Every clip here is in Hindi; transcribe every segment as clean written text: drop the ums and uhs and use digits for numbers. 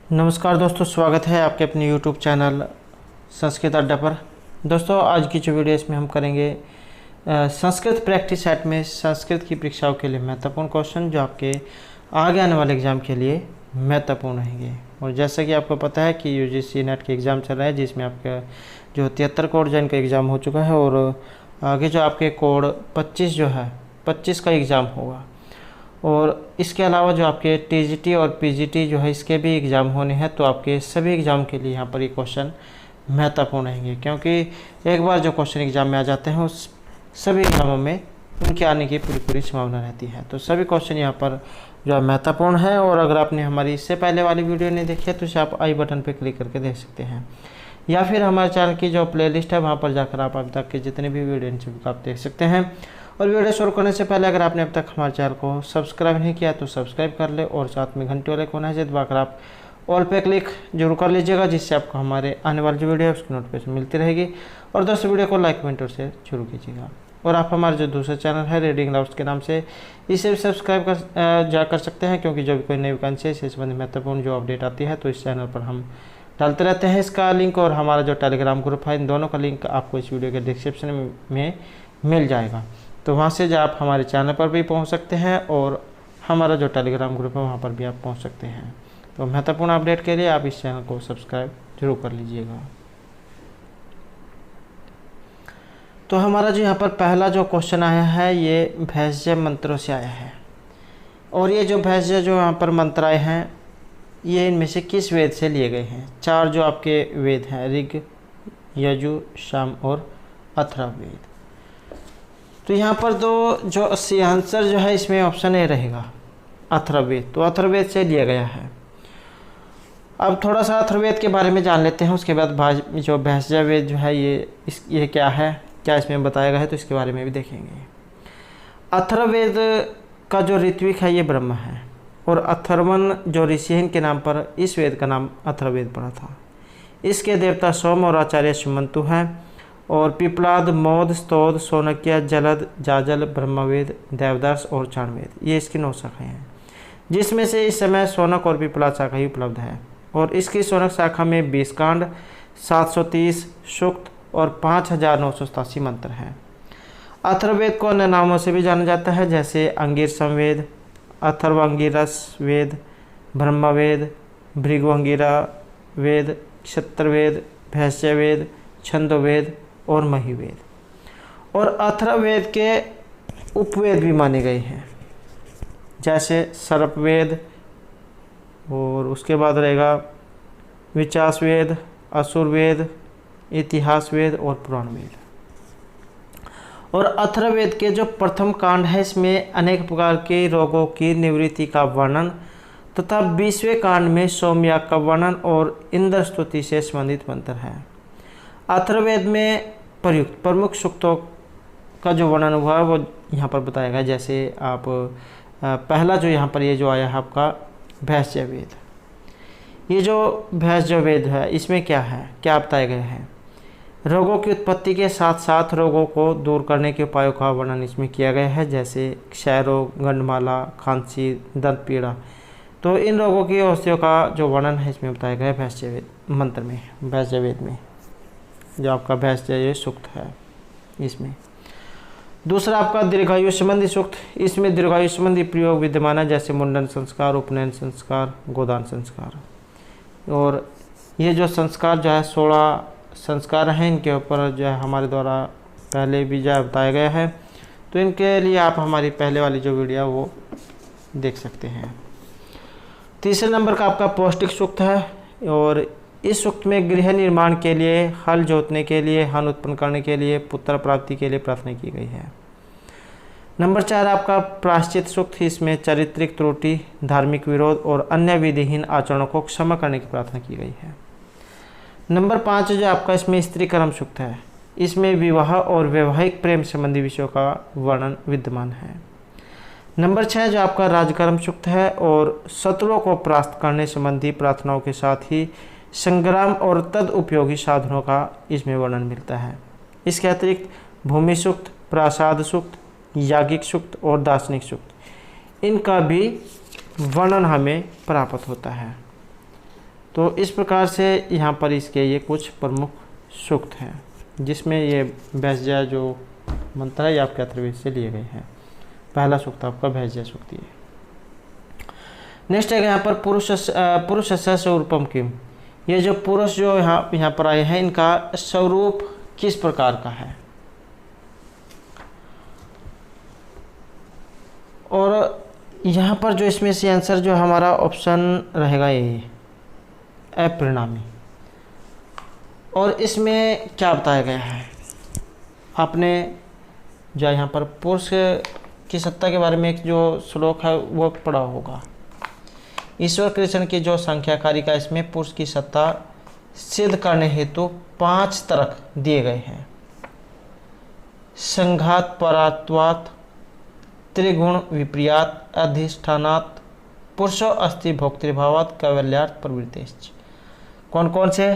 नमस्कार दोस्तों, स्वागत है आपके अपने YouTube चैनल संस्कृत अड्डा पर। दोस्तों, आज की जो वीडियो इसमें हम करेंगे संस्कृत प्रैक्टिस सेट में संस्कृत की परीक्षाओं के लिए महत्वपूर्ण क्वेश्चन जो आपके आगे आने वाले एग्ज़ाम के लिए महत्वपूर्ण रहेंगे। और जैसा कि आपको पता है कि UGC नेट के एग्ज़ाम चल रहा है, जिसमें आपका जो 73 कोड जो इनका एग्ज़ाम हो चुका है और आगे जो आपके कोड 25 जो है 25 का एग्ज़ाम होगा। और इसके अलावा जो आपके TGT और PGT जो है इसके भी एग्ज़ाम होने हैं, तो आपके सभी एग्ज़ाम के लिए यहाँ पर ये क्वेश्चन महत्वपूर्ण रहेंगे, क्योंकि एक बार जो क्वेश्चन एग्ज़ाम में आ जाते हैं उस सभी एग्ज़ामों में उनके आने की पूरी संभावना रहती है। तो सभी क्वेश्चन यहाँ पर जो है महत्वपूर्ण है। और अगर आपने हमारी इससे पहले वाली वीडियो नहीं देखी है तो इसे आप आई बटन पर क्लिक करके देख सकते हैं, या फिर हमारे चैनल की जो प्लेलिस्ट है वहाँ पर जाकर आप अभी तक के जितने भी वीडियो इन सभी को आप देख सकते हैं। और वीडियो शुरू करने से पहले अगर आपने अब तक हमारे चैनल को सब्सक्राइब नहीं किया तो सब्सक्राइब कर ले, और साथ में घंटे वाले कोना से दबाकर आप ऑल पे क्लिक जरूर कर लीजिएगा, जिससे आपको हमारे आने वाली जो वीडियो है उसकी नोटिफिकेशन मिलती रहेगी। और दोस्तों, वीडियो को लाइक कमेंट और शेयर जरूर कीजिएगा। और आप हमारे जो दूसरा चैनल है रीडिंग लाउड्स के नाम से, इसे भी सब्सक्राइब कर सकते हैं, क्योंकि जो भी कोई नई वैकेंसी है इससे संबंधित महत्वपूर्ण जो अपडेट आती है तो इस चैनल पर हम डालते रहते हैं। इसका लिंक और हमारा जो टेलीग्राम ग्रुप है, इन दोनों का लिंक आपको इस वीडियो के डिस्क्रिप्शन में मिल जाएगा। तो वहाँ से जो आप हमारे चैनल पर भी पहुँच सकते हैं और हमारा जो टेलीग्राम ग्रुप है वहाँ पर भी आप पहुँच सकते हैं। तो महत्वपूर्ण अपडेट के लिए आप इस चैनल को सब्सक्राइब जरूर कर लीजिएगा। तो हमारा जो यहाँ पर पहला जो क्वेश्चन आया है ये भेषज मंत्रों से आया है। और ये जो भेषज जो यहाँ पर मंत्र आए हैं ये इनमें से किस वेद से लिए गए हैं? चार जो आपके वेद हैं, ऋग, यजु, साम और अथर्ववेद। तो यहाँ पर दो जो आंसर जो है इसमें ऑप्शन ए रहेगा, अथर्ववेद। तो अथर्ववेद से लिया गया है। अब थोड़ा सा अथर्ववेद के बारे में जान लेते हैं, उसके बाद जो भेषज वेद जो है ये क्या है, क्या इसमें बताया गया है, तो इसके बारे में भी देखेंगे। अथर्ववेद का जो ऋत्विक है ये ब्रह्मा है, और अथर्वन जो ऋषि है इनके नाम पर इस वेद का नाम अथर्ववेद पड़ा था। इसके देवता सोम और आचार्य सुमंतु हैं। और पिपलाद, मोद, स्तोद, सोनक्य, जलद, जाजल, ब्रह्मवेद, देवदास और चाणवेद ये इसकी 9 शाखाएँ हैं, जिसमें से इस समय सोनक और पिपलाद शाखा ही उपलब्ध है। और इसकी सोनक शाखा में 20 कांड, 730 सूक्त और 5987 मंत्र हैं। अथर्ववेद को अन्य नामों से भी जाना जाता है, जैसे अंगिर संवेद, अथर्वांगिरस वेद, ब्रह्मवेद, भृगुअंगिरा वेद, क्षत्रवेद, भेषजवेद, छंदोवेद और महिवेद। और अथर्ववेद के उपवेद भी माने गए हैं, जैसे सर्पवेद, और उसके बाद रहेगा विचासवेद, असुरवेद, इतिहास वेद और पुराण वेद। और अथर्ववेद के जो प्रथम कांड है इसमें अनेक प्रकार के रोगों की निवृत्ति का वर्णन तथा 20वें कांड में सोमयाग का वर्णन और इंद्र स्तुति से संबंधित मंत्र है। अथर्ववेद में प्रयुक्त प्रमुख सूक्तों का जो वर्णन हुआ है वो यहाँ पर बताया गया। जैसे आप पहला जो यहाँ पर ये जो आया है आपका भेषजवेद। ये जो भेषजवेद है इसमें क्या है, क्या बताया गया है? रोगों की उत्पत्ति के साथ साथ रोगों को दूर करने के उपायों का वर्णन इसमें किया गया है, जैसे क्षय रोग, गंडमाला, खांसी, दंत पीड़ा। तो इन रोगों की औषधियों का जो वर्णन है इसमें बताया गया है भेषजवेद मंत्र में, भेषजवेद में जो आपका भेषज सूक्त है इसमें। दूसरा आपका दीर्घायु संबंधी सूक्त। इसमें दीर्घायु संबंधी प्रयोग विद्यमान है, जैसे मुंडन संस्कार, उपनयन संस्कार, गोदान संस्कार। और ये जो संस्कार जो है 16 संस्कार हैं, इनके ऊपर जो है हमारे द्वारा पहले भी जो बताया गया है, तो इनके लिए आप हमारी पहले वाली जो वीडियो है वो देख सकते हैं। तीसरे नंबर का आपका पौष्टिक सूक्त है, और इस सूक्त में गृह निर्माण के लिए, हल जोतने के लिए, हन उत्पन्न करने के लिए, पुत्र प्राप्ति के लिए प्रार्थना की गई है। नंबर 4 आपका प्रायश्चित सूक्त। इसमें चारित्रिक त्रुटि, धार्मिक विरोध और अन्य विधिहीन आचरणों को क्षमा करने की प्रार्थना की गई है। नंबर 5 जो आपका इसमें स्त्री कर्म सूक्त है। इसमें विवाह और वैवाहिक प्रेम संबंधी विषयों का वर्णन विद्यमान है। नंबर 6 जो आपका राजकर्म सूक्त है, और शत्रुओं को परास्त करने संबंधी प्रार्थनाओं के साथ ही संग्राम और तद उपयोगी साधनों का इसमें वर्णन मिलता है। इसके अतिरिक्त भूमि सूक्त, प्रासाद सूक्त, याज्ञिक सूक्त और दार्शनिक सूक्त, इनका भी वर्णन हमें प्राप्त होता है। तो इस प्रकार से यहाँ पर इसके ये कुछ प्रमुख सूक्त हैं जिसमें ये भैषज जो मंत्र है ये आपके अथर्ववेद से लिए गए हैं। पहला सूक्त आपका भैषज सूक्त है। नेक्स्ट है यहाँ पर पुरुष स्वरूपम किम। ये जो पुरुष जो यहाँ पर आए हैं इनका स्वरूप किस प्रकार का है। और यहाँ पर जो इसमें से आंसर जो हमारा ऑप्शन रहेगा ये अपरिणामी। और इसमें क्या बताया गया है, आपने जो यहाँ पर पुरुष की सत्ता के बारे में एक जो श्लोक है वो पढ़ा होगा। ईश्वर कृष्ण की जो संख्याकारिका इसमें पुरुष की सत्ता सिद्ध करने हेतु 5 तर्क दिए गए हैं। संघात परात्वात्, त्रिगुण विपर्यात, अधिष्ठानात्, पुरुषो अस्ति भोक्तृभावात्, कैवल्यार्थ प्रवृत्तिश्च। कौन कौन से?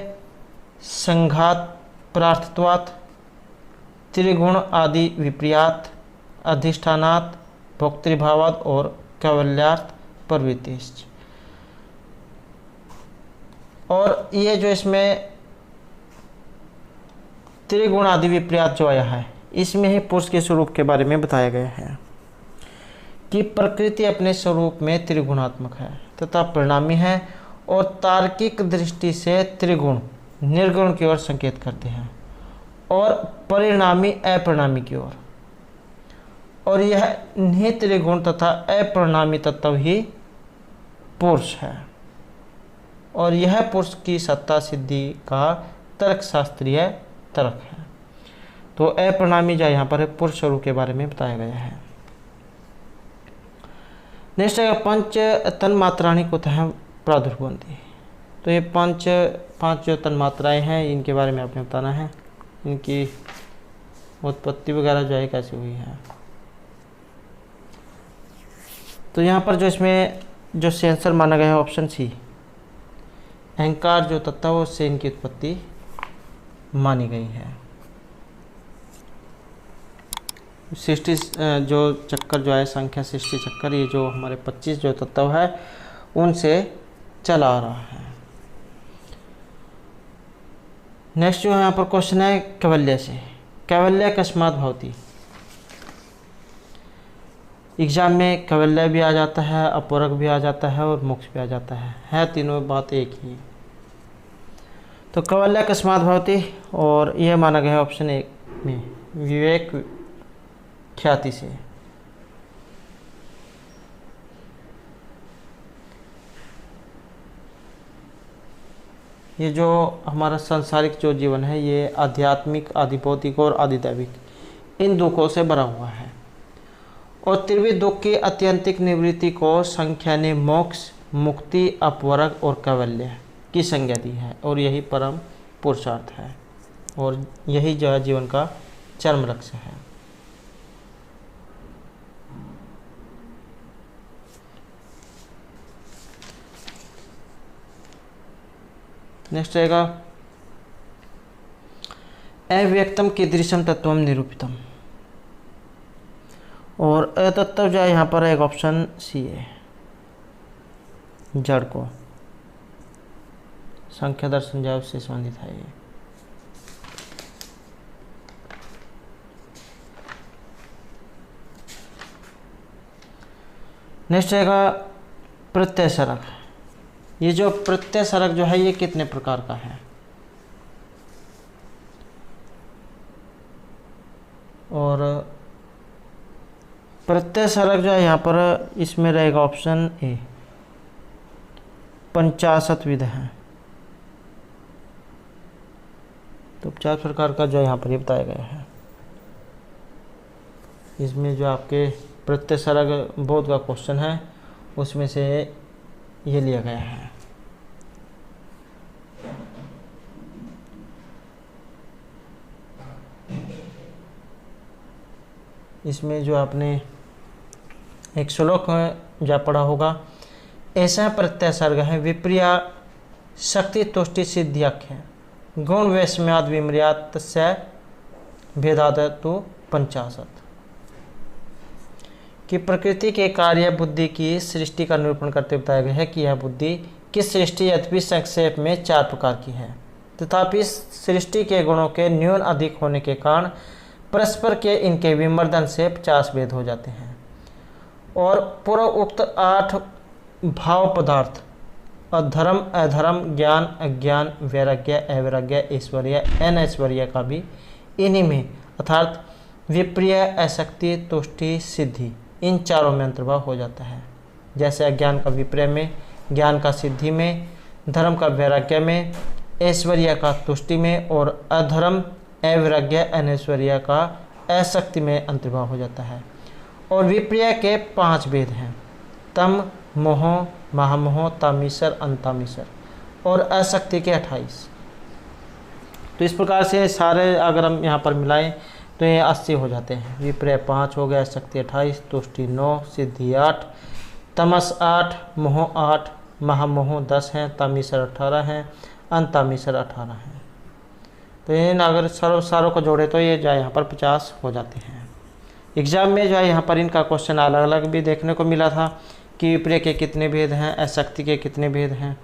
संघात परार्थत्वात्, त्रिगुण आदि विपर्यात, अधिष्ठानात्, भोक्तृभावात् और कैवल्यार्थ प्रवृत्तिश्च। और ये जो इसमें त्रिगुण आदि विपर्यात जो आया है इसमें ही पुरुष के स्वरूप के बारे में बताया गया है कि प्रकृति अपने स्वरूप में त्रिगुणात्मक है तथा परिणामी है और तार्किक दृष्टि से त्रिगुण निर्गुण की ओर संकेत करते हैं और परिणामी अपरिणामी की ओर। और यह निहित त्रिगुण तथा अपरिणामी तत्व ही पुरुष है और यह पुरुष की सत्ता सिद्धि का तर्कशास्त्रीय तर्क है। तो अपरिणामी जो यहाँ पर पुरुष स्वरूप के बारे में बताया गया है। नेक्स्ट है पंच तन्मात्राणी कुतः प्रादुर्भवन्ति। तो ये पांच जो तन्मात्राएं हैं इनके बारे में आपने बताना है, इनकी उत्पत्ति वगैरह जो है कैसे हुई है। तो यहाँ पर जो इसमें जो सेंसर माना गया है ऑप्शन सी, अहंकार जो तत्व है उससे इनकी उत्पत्ति मानी गई है। सृष्टि जो चक्कर जो है संख्या सृष्टि चक्कर, ये जो हमारे 25 जो तत्व है उनसे चला आ रहा है। नेक्स्ट जो यहाँ पर क्वेश्चन है कैवल्य से। कैवल्य कस्मात् भवति। एग्जाम में कैवल्य भी आ जाता है, अपवर्ग भी आ जाता है और मोक्ष भी आ जाता है तीनों बात एक ही। तो कैवल्य कस्मात् भवति और यह माना गया है ऑप्शन ए में विवेक ख्याति से। ये जो हमारा सांसारिक जो जीवन है ये आध्यात्मिक, आधिभौतिक और आधिदैविक इन दुखों से भरा हुआ है और त्रिविध दुख की अत्यंतिक निवृत्ति को संख्या ने मोक्ष, मुक्ति, अपवर्ग और कैवल्य की संज्ञा दी है और यही परम पुरुषार्थ है और यही जो है जीवन का चरम लक्ष्य है। नेक्स्ट रहेगा अव्यक्तम कीदृशम तत्वम निरूपितम। और अतत्व जो है यहाँ पर एक ऑप्शन सी है, जड़ को संख्या दर्शन जो उससे संबंधित है ये। नेक्स्ट रहेगा प्रत्यय सरक। ये जो प्रत्यय सरक जो है ये कितने प्रकार का है। और प्रत्यय सरक जो है यहाँ पर इसमें रहेगा ऑप्शन ए 50 विध है। तो 50 प्रकार का जो यहाँ पर ये बताया गया है। इसमें जो आपके प्रत्यय सरक बोध का क्वेश्चन है उसमें से ये लिया गया है। इसमें जो आपने एक श्लोक जो पढ़ा होगा, ऐसा प्रत्यय सर्ग है विप्रिया शक्ति तुष्टि सिद्ध्याख्य गुण वैषम्याद विमर्यात तस्य भेदाद तो 50 कि प्रकृति के कार्य बुद्धि की सृष्टि का निरूपण करते बताया गया है कि यह बुद्धि किस सृष्टि यद्यपि संक्षेप में 4 प्रकार की है, तथापि सृष्टि के गुणों के न्यून अधिक होने के कारण परस्पर के इनके विमर्दन से 50 भेद हो जाते हैं। और पूर्व उक्त 8 भाव पदार्थ अधर्म, अधर्म, ज्ञान, अज्ञान, वैराग्य, अवैराग्य, ऐश्वर्य, अनैश्वर्य का भी इन्हीं में अर्थात विप्रिय, आसक्ति, तुष्टि, सिद्धि, इन चारों में अंतर्भाव हो जाता है। जैसे अज्ञान का विप्रिय में, ज्ञान का सिद्धि में, धर्म का वैराग्य में, ऐश्वर्य का तुष्टि में और अधर्म, अवैराग्य, अनैश्वर्य का आसक्ति में अंतर्भाव हो जाता है। और विप्रिय के 5 भेद हैं, तम, मोह, महामोह, तामीसर, अंतामीसर, और आसक्ति के 28। तो इस प्रकार से सारे अगर हम यहाँ पर मिलाएं तो ये 80 हो जाते हैं। विप्रिय 5 हो गया, आसक्ति 28, तुष्टि 9, सिद्धि 8, तमस 8, मोह 8, महामोह 10 हैं, तामीसर 18 हैं, अंतामीसर 18 हैं। तो इन अगर सारों को जोड़े तो ये जो है यहाँ पर 50 हो जाते हैं। एग्जाम में जो है यहाँ पर इनका क्वेश्चन अलग अलग भी देखने को मिला था कि विप्रिय के कितने भेद हैं, आसक्ति के कितने भेद हैं।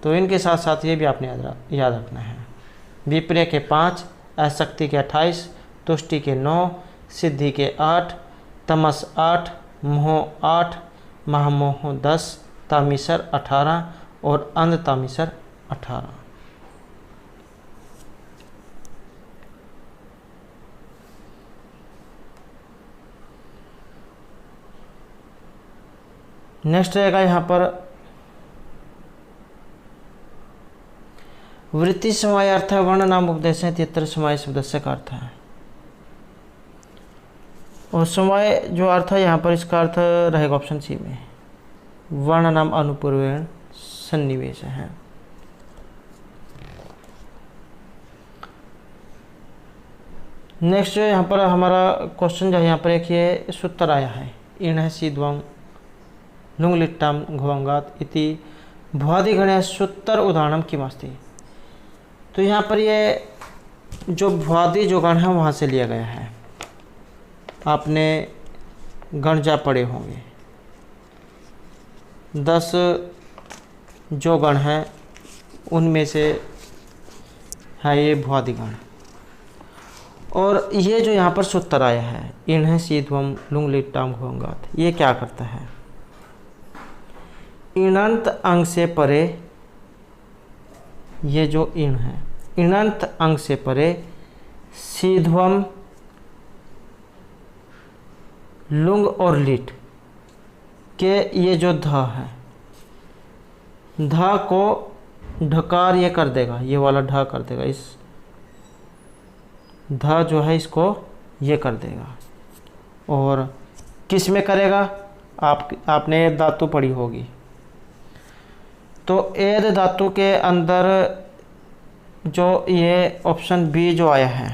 तो इनके साथ साथ ये भी आपने याद रखना है। विप्रिय के 5, आसक्ति के 28, तुष्टि के 9, सिद्धि के 8, तमस 8, मोह 8, महामोह 10, तामीसर 18 और अंधतामीसर 18। नेक्स्ट रहेगा यहाँ पर वृत्ति समवाय अर्थ है वर्ण नाम उपदेश है 73 समवाय सदस्य का अर्थ है। और समवाय जो अर्थ है यहाँ पर इसका अर्थ रहेगा ऑप्शन सी में, वर्ण नाम अनुपूर्वेण सन्निवेश है। नेक्स्ट यहाँ पर हमारा क्वेश्चन जो है यहाँ पर एक ये सूत्र आया है, इण सीध्वं नुंगलिट्टाम घुवंगात इति भ्वादिगणे सूत्र उदाहरणम किमस्ति। तो यहाँ पर ये जो भ्वादि जो गण है वहाँ से लिया गया है। आपने गणजा पढ़े होंगे, 10 जो गण हैं उनमें से है ये भ्वादि गण। और ये जो यहाँ पर सूत्र आया है इण सीध्वं लुंगलिट्टाम घुवंगात, ये क्या करता है, इणंत अंग से परे, ये जो इण है इणंत अंग से परे सीध्वम लुंग और लिट के ये जो ध है, ध को ढकार ये कर देगा, ये वाला ढ कर देगा, इस ध जो है इसको ये कर देगा। और किस में करेगा, आपने धातु पढ़ी होगी, तो एद धातु के अंदर जो ये ऑप्शन बी जो आया है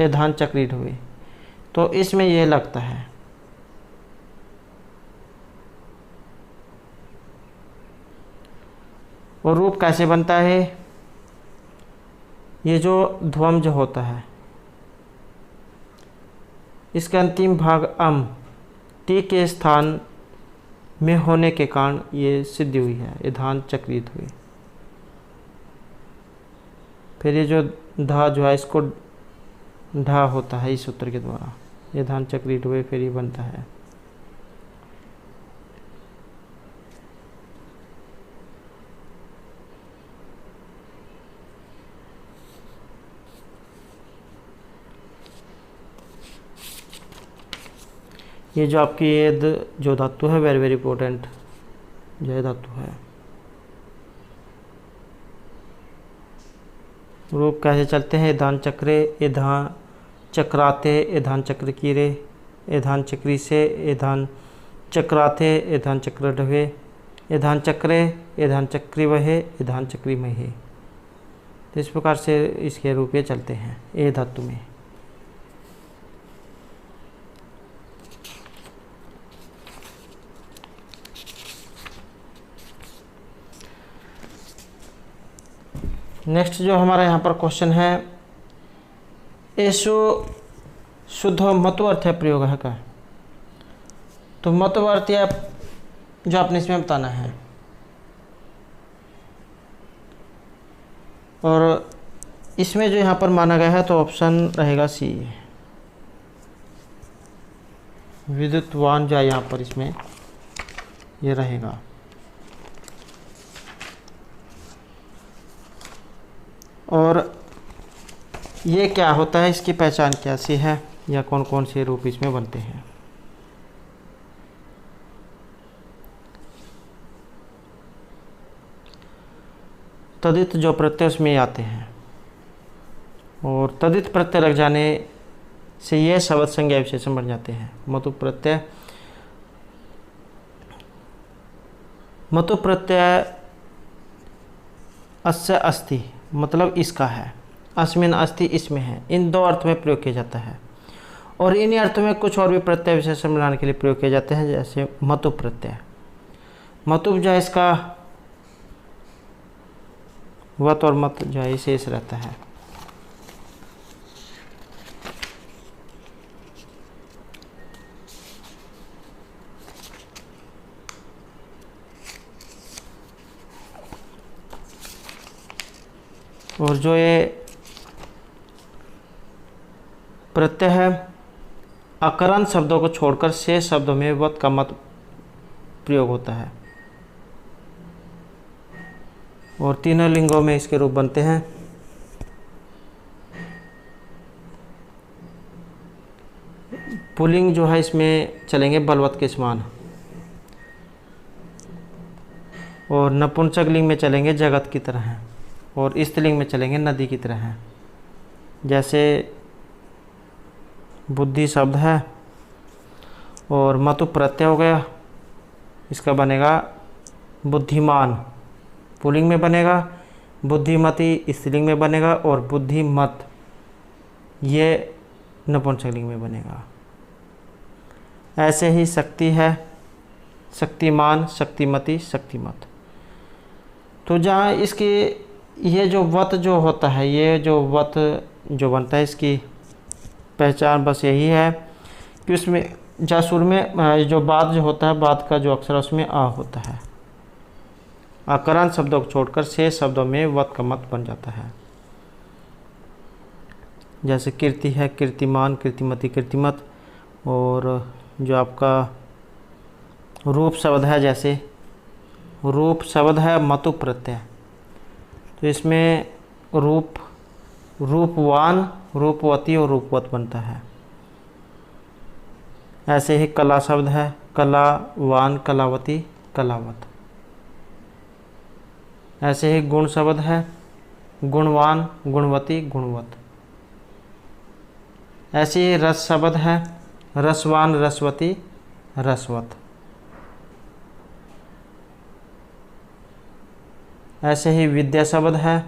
ये धान चक्रित हुई, तो इसमें ये लगता है। और रूप कैसे बनता है, ये जो ध्वम जो होता है इसका अंतिम भाग अम टी के स्थान में होने के कारण ये सिद्धि हुई है, ये धान चक्रित हुई। फिर ये जो धा जो है इसको ढा होता है इस सूत्र के द्वारा, ये धान चक्रित हुए फिर ये बनता है। ये जो आपकी ये जो धातु है वेरी वेरी इंपॉर्टेंट जो है धातु है। रूप कैसे चलते हैं, धान चक्रे, ये धान चक्राते, ये धान चक्र कीरे, ये धान चक्री से, ये धान चक्राते, ये धान चक्र ढवे, ये धान चक्रे, ये धान चक्री वहे, ये धान चक्री महे। तो इस प्रकार से इसके रूप ये चलते हैं ये धातु में। नेक्स्ट जो हमारा यहाँ पर क्वेश्चन है, ऐसो शुद्ध मतवर्थ है प्रयोग है का। तो मतवर्थ या जो आपने इसमें बताना है, और इसमें जो यहाँ पर माना गया है तो ऑप्शन रहेगा सी, विद्युतवान जो है यहाँ पर इसमें ये रहेगा। और ये क्या होता है, इसकी पहचान कैसी है या कौन कौन से रूप इसमें बनते हैं। तदित जो प्रत्यय उसमें आते हैं और तदित प्रत्यय लग जाने से ये शब्द संज्ञा विशेषण बन जाते हैं। मतु प्रत्यय, मतु प्रत्यय अस्य अस्ति मतलब इसका है, अस्मिन अस्ति इसमें है, इन दो अर्थ में प्रयोग किया जाता है। और इन अर्थों में कुछ और भी प्रत्यय विशेषण बनाने के लिए प्रयोग किए जाते हैं, जैसे मतु प्रत्यय। मतु जो है इसका वत और मत जो है शेष रहता है। और जो ये प्रत्यय है अकरण शब्दों को छोड़कर शेष शब्दों में वत का मत प्रयोग होता है। और तीनों लिंगों में इसके रूप बनते हैं। पुल्लिंग जो है इसमें चलेंगे बलवत के समान, और नपुंसक लिंग में चलेंगे जगत की तरह हैं, और स्त्रीलिंग में चलेंगे नदी की तरह हैं। जैसे बुद्धि शब्द है और मतु प्रत्यय हो गया, इसका बनेगा बुद्धिमान पुल्लिंग में बनेगा, बुद्धिमती स्त्रीलिंग में बनेगा, और बुद्धिमत ये नपुंसक लिंग में बनेगा। ऐसे ही शक्ति है शक्तिमान, शक्तिमती, शक्तिमत। तो जहाँ इसकी ये जो वत जो होता है, ये जो वत जो बनता है, इसकी पहचान बस यही है कि उसमें जासुर में जो बाद जो होता है, बाद का जो अक्षर उसमें आ होता है। अकरण शब्दों को छोड़कर शेष शब्दों में वत का मत बन जाता है। जैसे कीर्ति है कीर्तिमान, कीर्तिमती, कीर्तिमत। और जो आपका रूप शब्द है, जैसे रूप शब्द है मतु प्रत्यय, तो इसमें रूप, रूपवान, रूपवती और रूपवत बनता है। ऐसे ही कला शब्द है कलावान, कलावती, कलावत। ऐसे ही गुण शब्द है गुणवान, गुणवती, गुणवत। ऐसे ही रस शब्द है रसवान, रसवती, रसवत। ऐसे ही विद्या शब्द है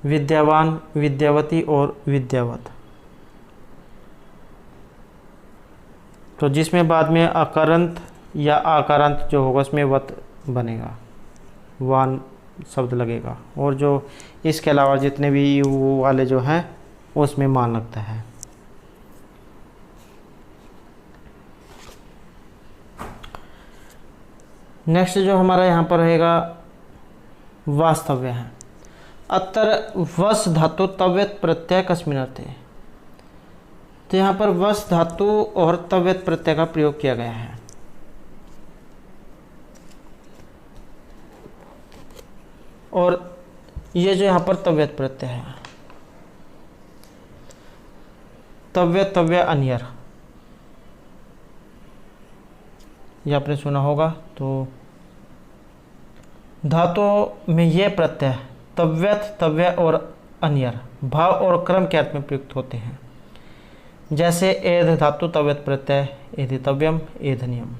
विद्यावान, विद्यावती और विद्यावत। तो जिसमें बाद में अकरंत या आकारांत जो होगा उसमें वत बनेगा, वान शब्द लगेगा। और जो इसके अलावा जितने भी यू वाले जो हैं उसमें मान लगता है। नेक्स्ट जो हमारा यहाँ पर रहेगा वास्तव्य है। अत्र वस धातु तव्यत प्रत्यय कस्मिन् अर्थे। तो यहाँ पर वस धातु और तव्यत प्रत्यय का प्रयोग किया गया है। और ये जो यहाँ पर तव्यत प्रत्यय है, तव्य, तव्य, अन्यर, ये आपने सुना होगा। तो धातु में ये प्रत्यय तव्यत, तव्य और अन्यर भाव और क्रम के अर्थ में प्रयुक्त होते हैं। जैसे एध धातु तव्यत प्रत्यय एधितव्यम, एधनियम।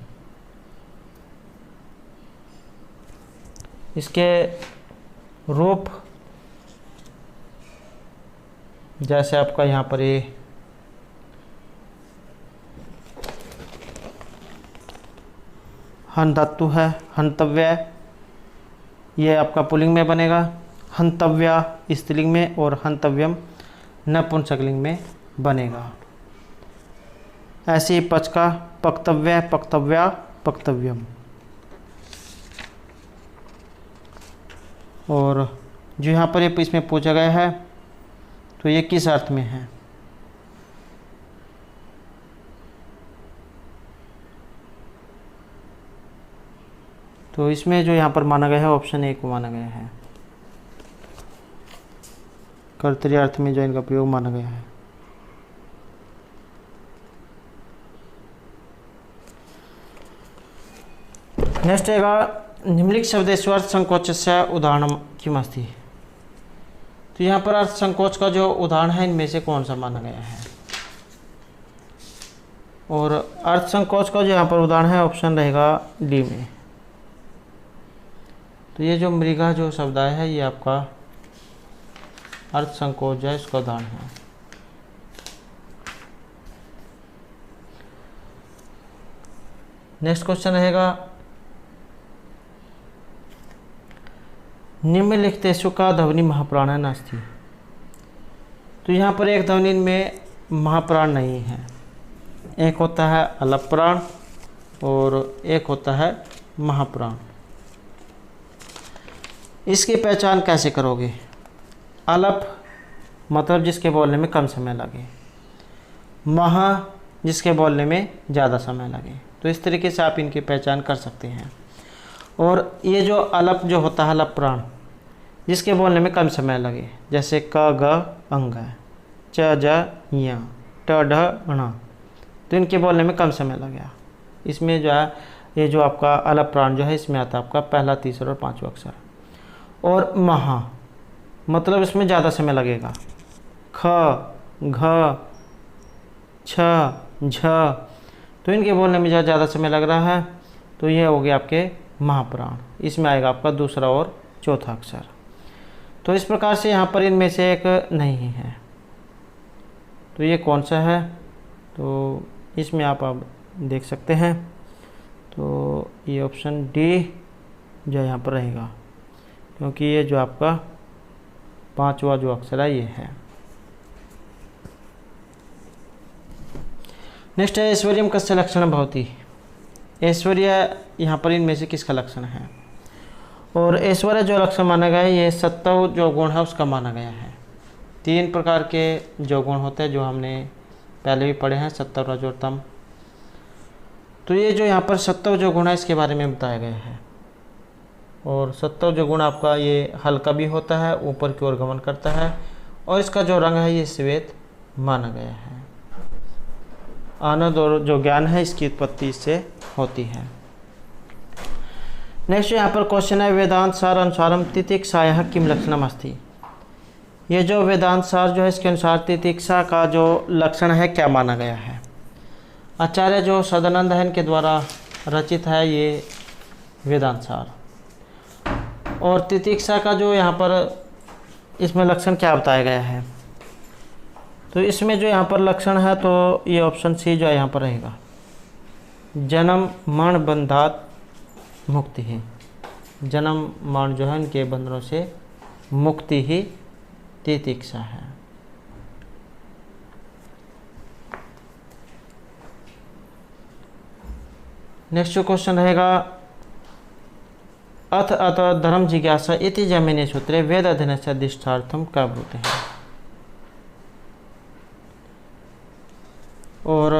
इसके रूप जैसे आपका यहाँ पर ये हन धातु है हंतव्य, ये आपका पुल्लिंग में बनेगा। हंतव्या स्त्रीलिंग में और हंतव्यम नपुंसकलिंग में बनेगा। ऐसे ही पच का पक्तव्य, पक्तव्या, पक्तव्यम। और जो यहाँ पर ये इसमें पूछा गया है तो ये किस अर्थ में है? तो इसमें जो यहाँ पर माना गया है ऑप्शन ए को माना गया है, कर्तरी अर्थ में जो इनका प्रयोग माना गया है। नेक्स्ट आएगा निम्नलिखित शब्देषु अर्थ संकोचस्य उदाहरणं किम् अस्ति। तो यहाँ पर अर्थ संकोच का जो उदाहरण है इनमें से कौन सा माना गया है? और अर्थ संकोच का जो यहाँ पर उदाहरण है ऑप्शन रहेगा डी में। तो ये जो मृगा जो शब्द आया है ये आपका अर्थ संकोच है, इसका उदाहरण है। नेक्स्ट क्वेश्चन रहेगा निम्नलिखितेषु का ध्वनि महाप्राण नास्ति। तो यहाँ पर एक ध्वनि में महाप्राण नहीं है, एक होता है अलप प्राण और एक होता है महाप्राण। इसकी पहचान कैसे करोगे? अलप मतलब जिसके बोलने में कम समय लगे, महा जिसके बोलने में ज़्यादा समय लगे। तो इस तरीके से आप इनकी पहचान कर सकते हैं। और ये जो अलप जो होता है अलप प्राण जिसके बोलने में कम समय लगे, जैसे क ग अंग, च ज य, ट ढ ण, तो इनके बोलने में कम समय लगेगा। इसमें जो है ये जो आपका अलप प्राण जो है इसमें आता है आपका पहला, तीसरा और पांचवा अक्षर। और महा मतलब इसमें ज़्यादा समय लगेगा, ख घ छ झ, तो इनके बोलने में ज़्यादा समय लग रहा है तो ये हो गया आपके महाप्राण। इसमें आएगा आपका दूसरा और चौथा अक्षर। तो इस प्रकार से यहाँ पर इनमें से एक नहीं है, तो ये कौन सा है? तो इसमें आप देख सकते हैं, तो ये ऑप्शन डी जो यहाँ पर रहेगा, क्योंकि ये जो आपका पांचवा जो अक्षर है ये है। नेक्स्ट है ऐश्वर्यम कस्य लक्षण भवति। ऐश्वर्य यहाँ पर इनमें से किसका लक्षण है? और ऐश्वर्य जो लक्षण माना गया है ये सत्व जो गुण है उसका माना गया है। 3 प्रकार के जो गुण होते हैं जो हमने पहले भी पढ़े हैं, सत्व, रज और तम। तो ये जो यहाँ पर सत्व जो गुण है इसके बारे में बताया गया है। और सत्व जो गुण आपका ये हल्का भी होता है, ऊपर की ओर गमन करता है, और इसका जो रंग है ये श्वेत माना गया है। आनंद और जो ज्ञान है इसकी उत्पत्ति इससे होती है। नेक्स्ट यहाँ पर क्वेश्चन है वेदांत सार अनुसारम तितिक्षायाः किम लक्षणम अस्ति। ये जो वेदांत सार जो है इसके अनुसार तितिक्षा का जो लक्षण है क्या माना गया है? आचार्य जो सदानंद है इनके द्वारा रचित है ये वेदांत सार। और तितिक्षा का जो यहाँ पर इसमें लक्षण क्या बताया गया है? तो इसमें जो यहाँ पर लक्षण है तो ये ऑप्शन सी जो है यहाँ पर रहेगा, जन्म मरण बंधात मुक्ति है। जन्म मरण जो है इनके बंधनों से मुक्ति ही तितिक्षा है। नेक्स्ट क्वेश्चन रहेगा अथ अतः धर्म जिज्ञासा इति जैमिनी सूत्रे वेद अध्ययनस्य अधिष्ठार्थम क्या बोलते हैं? और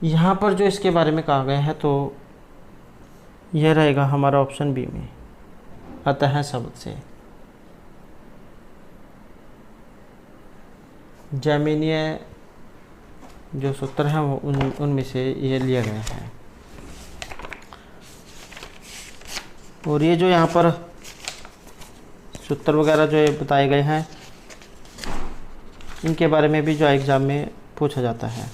यहाँ पर जो इसके बारे में कहा गया है तो यह रहेगा हमारा ऑप्शन बी में, अतः शब्द से। जैमिनीय जो सूत्र हैं वो उनमें से ये लिया गया है। और ये जो यहाँ पर सूत्र वगैरह जो ये बताए गए हैं इनके बारे में भी जो एग्ज़ाम में पूछा जाता है।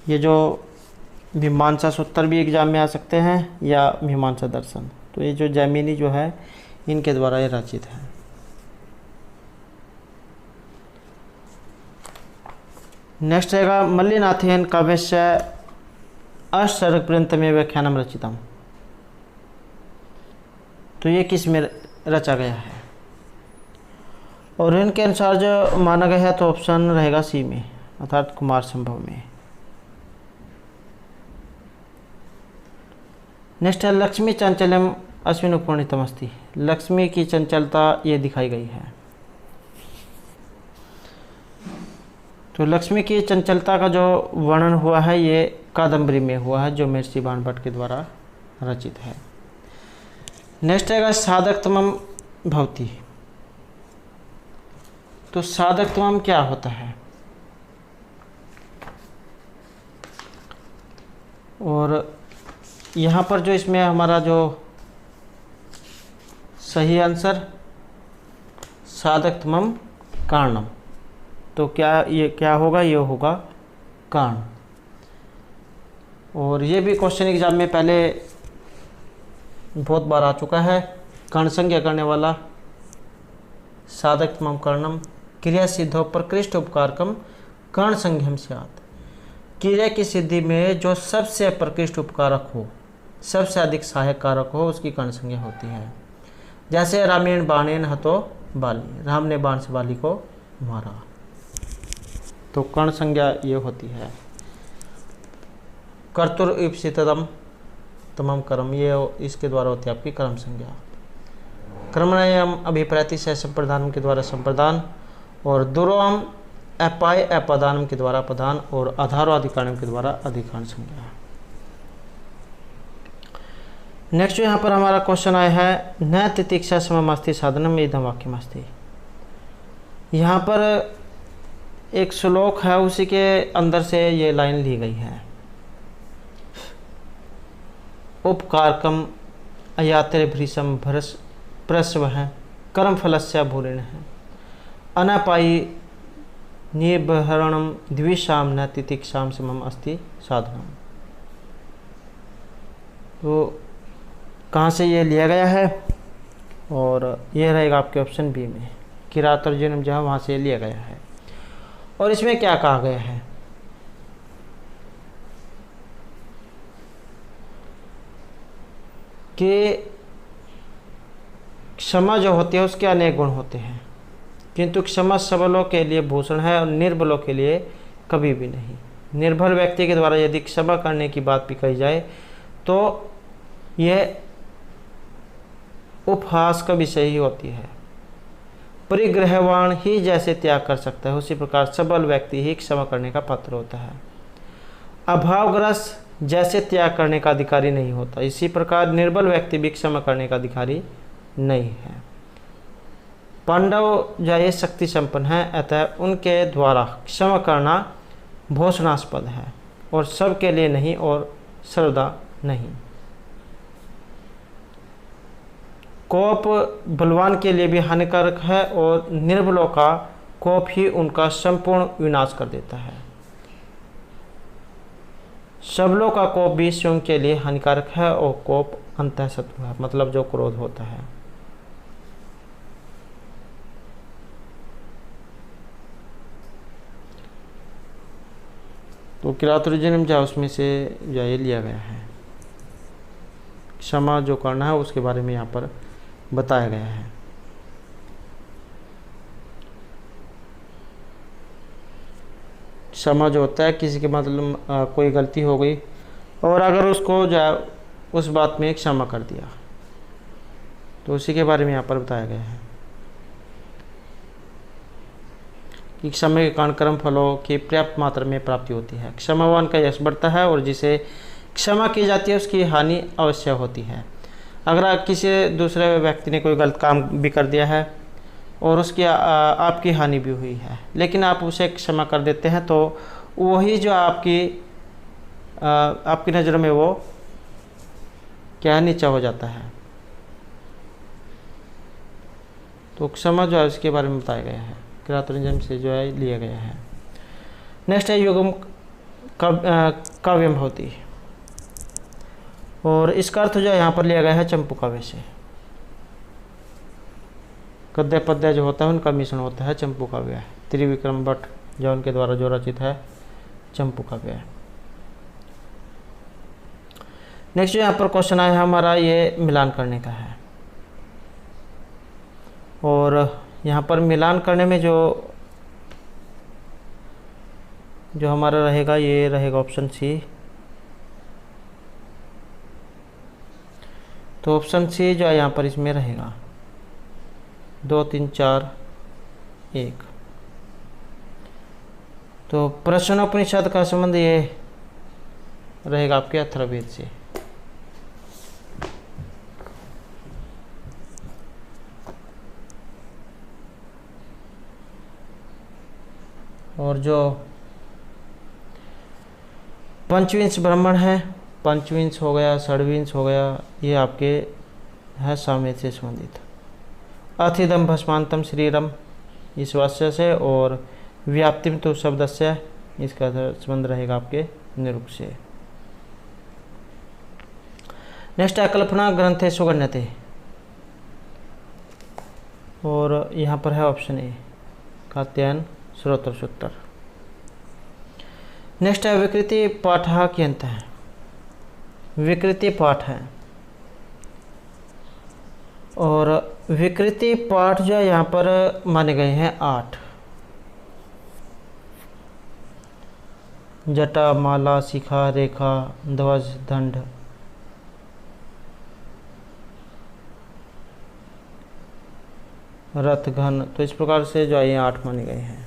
ये जो मीमांसा सूत्र भी एग्जाम में आ सकते हैं या मीमांसा दर्शन, तो ये जो जैमिनी जो है इनके द्वारा ये रचित है। नेक्स्ट रहेगा मल्लिनाथेन काव्यस्य अष्टसर्गपर्यन्तमे व्याख्यानम रचितम। तो ये किस में रचा गया है? और इनके अनुसार जो माना गया है तो ऑप्शन रहेगा सी में, अर्थात कुमार संभव में। नेक्स्ट है लक्ष्मी चंचलम अश्विन उपवर्णितम अस्ति। लक्ष्मी की चंचलता ये दिखाई गई है। तो लक्ष्मी की चंचलता का जो वर्णन हुआ है ये कादम्बरी में हुआ है, जो महर्षि बाणभट्ट के द्वारा रचित है। नेक्स्ट है साधकतमम भवति। तो साधकतमम क्या होता है, और यहाँ पर जो इसमें हमारा जो सही आंसर साधकतमम कारणम, तो ये क्या होगा, ये होगा कारण। और ये भी क्वेश्चन एग्जाम में पहले बहुत बार आ चुका है। कर्ण संज्ञा करने वाला साधकतमम कारणम क्रिया सिद्धो प्रकृष्ट उपकारकम कर्ण संज्ञम स्यात्। क्रिया की सिद्धि में जो सबसे प्रकृष्ट उपकारक हो, सबसे अधिक सहायक कारक हो, उसकी कर्ण संज्ञा होती है। जैसे रामेण बाणेन हतो बाली, राम ने बाण से बाली को मारा, तो कर्ण संज्ञा ये होती है। कर्तुर ईप्सितम तमम कर्म, ये इसके द्वारा होती है आपकी कर्म संज्ञा। कर्मणयम अभिप्राति से संप्रदानम के द्वारा संप्रदान, और दुरोम अपाय अपादानम के द्वारा प्रदान, और आधारो अधिकारणम के द्वारा अधिकारण संज्ञा। नेक्स्ट जो यहाँ पर हमारा क्वेश्चन आया है न तितिक्षा सममस्ति साधनम इदम वाक्यमस्ति। यहाँ पर एक श्लोक है, उसी के अंदर से ये लाइन ली गई है। उपकारकम अयात्र भृशम भरस प्रसव है कर्म फलस्य भूरिण है अनापायी निर्भरणम द्विषाम न तितिक्षाम समम अस्ति साधनम। तो कहाँ से ये लिया गया है, और ये रहेगा आपके ऑप्शन बी में, किरात और जन्म जहाँ वहाँ से लिया गया है। और इसमें क्या कहा गया है कि क्षमा जो होती है उसके अनेक गुण होते हैं, किंतु क्षमा सबलों के लिए भूषण है और निर्बलों के लिए कभी भी नहीं। निर्बल व्यक्ति के द्वारा यदि क्षमा करने की बात भी कही जाए तो यह उपहास का विषय ही होती है। परिग्रहवान ही जैसे त्याग कर सकता है, उसी प्रकार सबल व्यक्ति ही क्षमा करने का पात्र होता है। अभावग्रस्त जैसे त्याग करने का अधिकारी नहीं होता, इसी प्रकार निर्बल व्यक्ति भी क्षमा करने का अधिकारी नहीं है। पांडव जय शक्ति संपन्न है, अतः उनके द्वारा क्षमा करना भूषणास्पद है, और सबके लिए नहीं और सर्वदा नहीं। कोप बलवान के लिए भी हानिकारक है, और निर्बलों का कोप ही उनका संपूर्ण विनाश कर देता है। सबलों का कोप भी स्वयं के लिए हानिकारक है, और कोप अंतःशत्रु है, मतलब जो क्रोध होता है। तो किरातुर्जन्म जा उसमें से ये लिया गया है। क्षमा जो करना है उसके बारे में यहाँ पर बताया गया है। क्षमा जो होता है किसी के मतलब कोई गलती हो गई और अगर उसको जो उस बात में क्षमा कर दिया, तो उसी के बारे में यहाँ पर बताया गया है कि क्षमा के कारण कर्म फलों की पर्याप्त मात्रा में प्राप्ति होती है। क्षमावान का यश बढ़ता है और जिसे क्षमा की जाती है उसकी हानि अवश्य होती है। अगर किसी दूसरे व्यक्ति ने कोई गलत काम भी कर दिया है और उसकी आपकी हानि भी हुई है, लेकिन आप उसे क्षमा कर देते हैं, तो वही जो आपकी नज़रों में वो क्या नीचा हो जाता है। तो क्षमा जो है उसके बारे में बताया गया है, किरातुर्जन्म से जो है लिया गया है। नेक्स्ट है युगम काव्यम होती, और इसका अर्थ जो है यहाँ पर लिया गया है चंपू काव्य से। गद्य पद्य जो होता है उनका मिश्रण होता है चंपू काव्य है। त्रिविक्रम भट्ट जो उनके द्वारा जो रचित है चंपू काव्य है। नेक्स्ट यहाँ पर क्वेश्चन आया हमारा ये मिलान करने का है, और यहाँ पर मिलान करने में जो हमारा रहेगा ये रहेगा ऑप्शन सी। तो ऑप्शन सी जो है यहाँ पर इसमें रहेगा 2 3 4 1। तो प्रश्नोपनिषद का संबंध ये रहेगा आपके अथर्ववेद से। और जो पंचविंश ब्राह्मण है, पंचविंश हो गया, षड्विंश हो गया, ये आपके है सामवेद से संबंधित। अथिदम भस्मांतम श्रीरम इस वाक्य से, और व्याप्तिम तो शब्द से इसका संबंध रहेगा आपके निरुक्त से। नेक्स्ट है कल्पना ग्रंथे सुगण्यते, और यहाँ पर है ऑप्शन ए कात्यायन श्रोत्र सूत्र। नेक्स्ट है विकृति पाठ के अंत है, विकृति पाठ है। और विकृति पाठ जो यहाँ पर माने गए हैं 8। जटा, माला, शिखा, रेखा, ध्वज, दंड, रथ, घन। तो इस प्रकार से जो ये 8 माने गए हैं।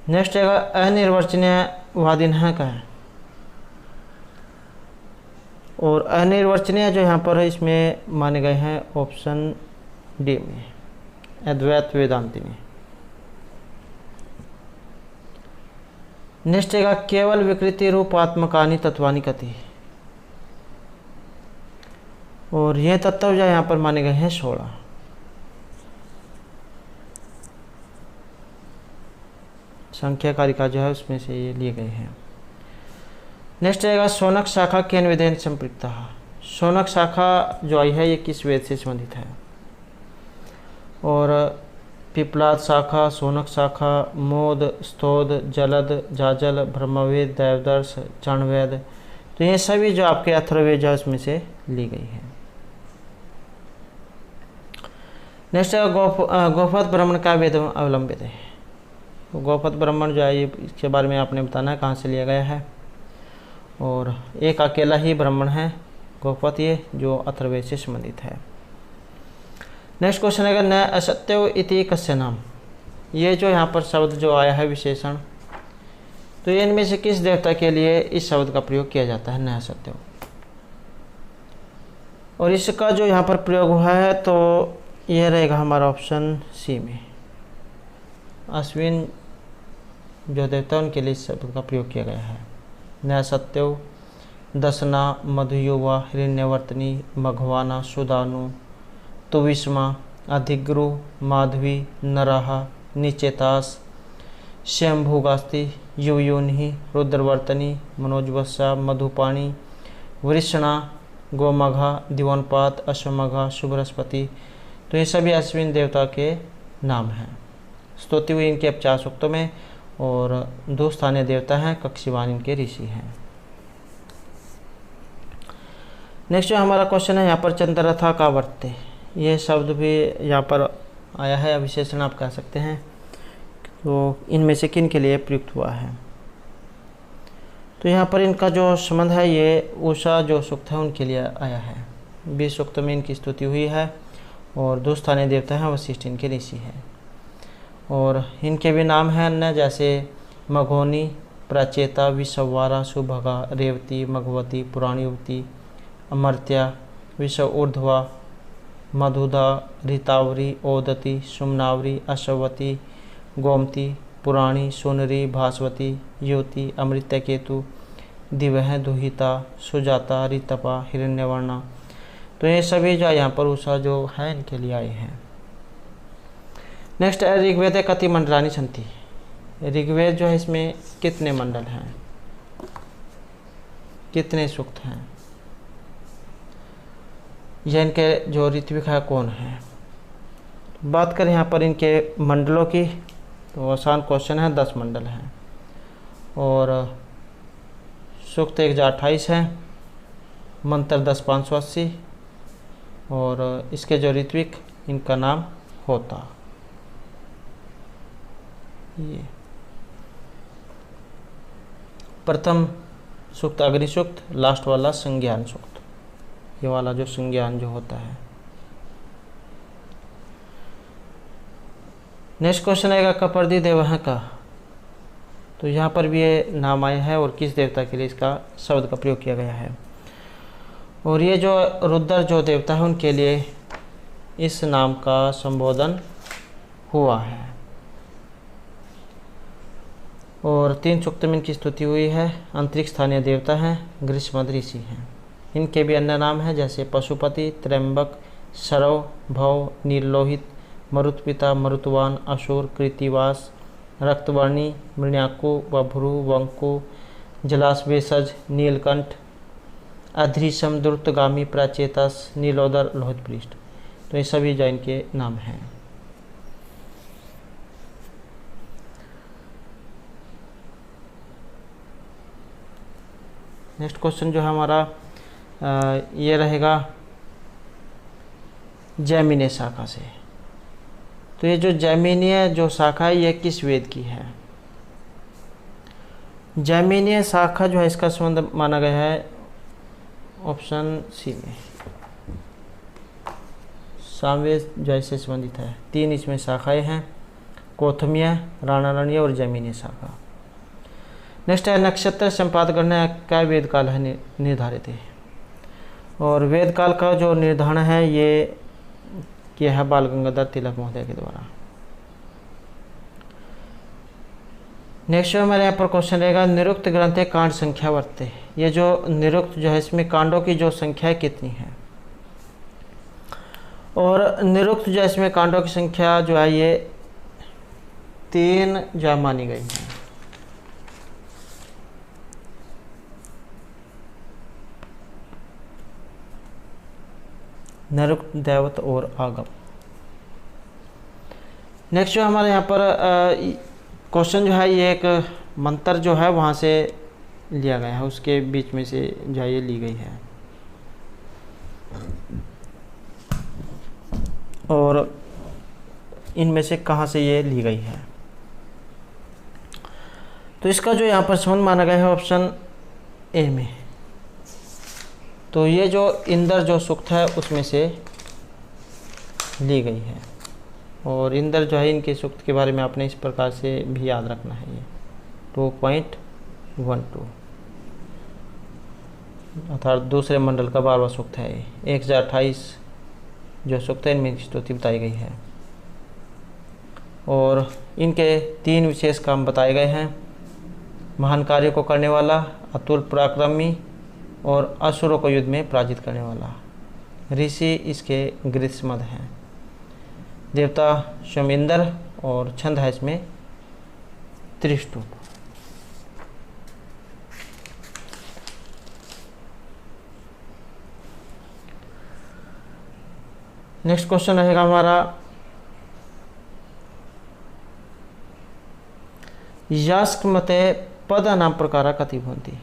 नेक्स्ट है अनिर्वचनीयवादिन का है, और अनिर्वचनीय जो यहाँ पर है इसमें माने गए हैं ऑप्शन डी में, अद्वैत वेदांति में। नेक्स्ट है केवल विकृति रूपात्मकानि तत्वानि कति, और यह तत्व जो यहाँ पर माने गए हैं 16। संख्या कारिका जो है उसमें से ये लिए गए हैं। नेक्स्ट आएगा शौनक शाखा केन वेदेन संपृक्ता। शौनक शाखा जो आई है ये किस वेद से संबंधित है। और पिपलाद शाखा, शौनक शाखा, मोद, स्तोद, जलद, जाजल, ब्रह्मवेद, देवदर्श, चाणवेद, तो ये सभी जो आपके अथर्ववेद है उसमें से ली गई है। नेक्स्ट है गोपद ब्राह्मण का वेद अवलंबित है। गोपद ब्राह्मण जो है ये इसके बारे में आपने बताना है कहाँ से लिया गया है, और एक अकेला ही ब्राह्मण है गोपद ये जो अथर्ववेद से संबंधित है। नेक्स्ट क्वेश्चन है न असत्यो इति कस्य नाम। ये जो यहाँ पर शब्द जो आया है विशेषण, तो ये इनमें से किस देवता के लिए इस शब्द का प्रयोग किया जाता है, न असत्यो। और इसका जो यहाँ पर प्रयोग हुआ है तो यह रहेगा हमारा ऑप्शन सी में, अश्विन जो देवता उनके लिए इस शब्द का प्रयोग किया गया है। न सत्यो, दसना, मधुयुवा, हिरण्यवर्तनी, मघवाना, सुदानु, तुविष्मा, अधिग्रु, माधवी, नराहा, निचेतास, स्वयंभुगास्ति, युवयोनि, रुद्रवर्तनी, मनोजवत्सा, मधुपाणी, वृषणा, गोमघा, दिवनपात, अश्वमघा, सुबृहस्पति, तो ये सभी अश्विन देवता के नाम हैं। स्तुति हुई इनके 50 सूक्तों में, और 2 स्थानीय देवता हैं, कक्षीवान इनके ऋषि हैं। नेक्स्ट जो हमारा क्वेश्चन है यहाँ पर चंद्ररथा का वर्ते, ये शब्द भी यहाँ पर आया है, विशेषण आप कह सकते हैं। तो इनमें से किन के लिए प्रयुक्त हुआ है। तो यहाँ पर इनका जो संबंध है ये उषा जो सूक्त है उनके लिए आया है। 20 सूक्त में इनकी स्तुति हुई है, और 2 स्थानीय देवता हैं वशिष्ठ इनके ऋषि हैं। और इनके भी नाम हैं अन्य, जैसे मघोनी, प्राचेता, विषवारा, सुभगा, रेवती, मघवती, पुराणीवती, अमर्त्या, विषव ऊर्ध्वा, मधुदा, ऋतावरी, ओदती, सुमनावरी, अश्वती, गोमती, पुराणी, सोनरी, भास्वती, युवती, अमृतकेतु, दिवह, दुहिता, सुजाता, ऋतपा, हिरण्यवर्णा, तो ये सभी जो यहाँ पर उषा जो है इनके लिए आए हैं। नेक्स्ट ऋग्वेद कति मंडलानि सन्ति। ऋग्वेद जो है इसमें कितने मंडल हैं, कितने सूक्त हैं, यह इनके जो ऋत्विक है कौन है। बात करें यहाँ पर इनके मंडलों की, तो आसान क्वेश्चन है, 10 मंडल हैं, और सूक्त 1028 है, मंत्र 10 580, और इसके जो ऋत्विक, इनका नाम होता। ये प्रथम सूक्त अग्नि सूक्त, लास्ट वाला संज्ञान सूक्त, ये वाला जो संज्ञान जो होता है। नेक्स्ट क्वेश्चन आएगा कपर्दी देवह का। तो यहाँ पर भी ये नाम आया है और किस देवता के लिए इसका शब्द का प्रयोग किया गया है। और ये जो रुद्र जो देवता है उनके लिए इस नाम का संबोधन हुआ है। और 3 सूक्त में इनकी स्तुति हुई है। अंतरिक्ष स्थानीय देवता हैं, ग्रीष्मद ऋषि हैं। इनके भी अन्य नाम हैं जैसे पशुपति, त्र्यंबक, सरव, भव, नीललोहित, मरुत्पिता, मरुतवान, असुर, कृतिवास, रक्तवर्णी, मृण्याकु, बभ्रु, वंकु, जलाश्वेषज, नीलकंठ, अधृषम, द्रुतगामी, प्राचेतस, नीलोदर, लोहित पृष्ठ। तो ये सभी जो इनके नाम हैं। नेक्स्ट क्वेश्चन जो है हमारा ये रहेगा जैमिनीय शाखा से। तो ये जो जैमिनीय जो शाखा है ये किस वेद की है? जैमिनीय शाखा जो है इसका संबंध माना गया है ऑप्शन सी में, सामवेद जो इससे संबंधित है। 3 इसमें शाखाएं हैं, कौथमीय, राणारण्य और जैमिनीय शाखा। नेक्स्ट है नक्षत्र संपादगणना क्या वेद काल है निर्धारित है। और वेद काल का जो निर्धारण है ये किया है बाल गंगाधर तिलक महोदय के द्वारा। नेक्स्ट हमारे यहाँ पर क्वेश्चन रहेगा निरुक्त ग्रंथे कांड संख्या वर्तते। ये जो निरुक्त जो है इसमें कांडों की जो संख्या कितनी है? और निरुक्त जो है इसमें कांडों की संख्या जो है ये 3 जो मानी गई है। निरुक्त, दैवत और आगम। नेक्स्ट जो हमारे यहाँ पर क्वेश्चन जो है ये एक मंत्र जो है वहाँ से लिया गया है, उसके बीच में से जो है ये ली गई है। और इनमें से कहाँ से ये ली गई है? तो इसका जो यहाँ पर संबंध माना गया है ऑप्शन ए में। तो ये जो इंद्र जो सूक्त है उसमें से ली गई है। और इंद्र जो है इनके सूक्त के बारे में आपने इस प्रकार से भी याद रखना है। ये 2.12 अर्थात दूसरे मंडल का 12वां सूक्त है। 1028 जो सूक्त है इनमें स्तुति बताई गई है। और इनके 3 विशेष काम बताए गए हैं। महान कार्य को करने वाला, अतुल पराक्रमी और असुरों को युद्ध में पराजित करने वाला। ऋषि इसके ग्रीष्मद हैं, देवता स्वयं इंद्र और छंद है इसमें त्रिष्टुप। नेक्स्ट क्वेश्चन रहेगा हमारा यास्क मते पद नाम प्रकार कति भवन्ति।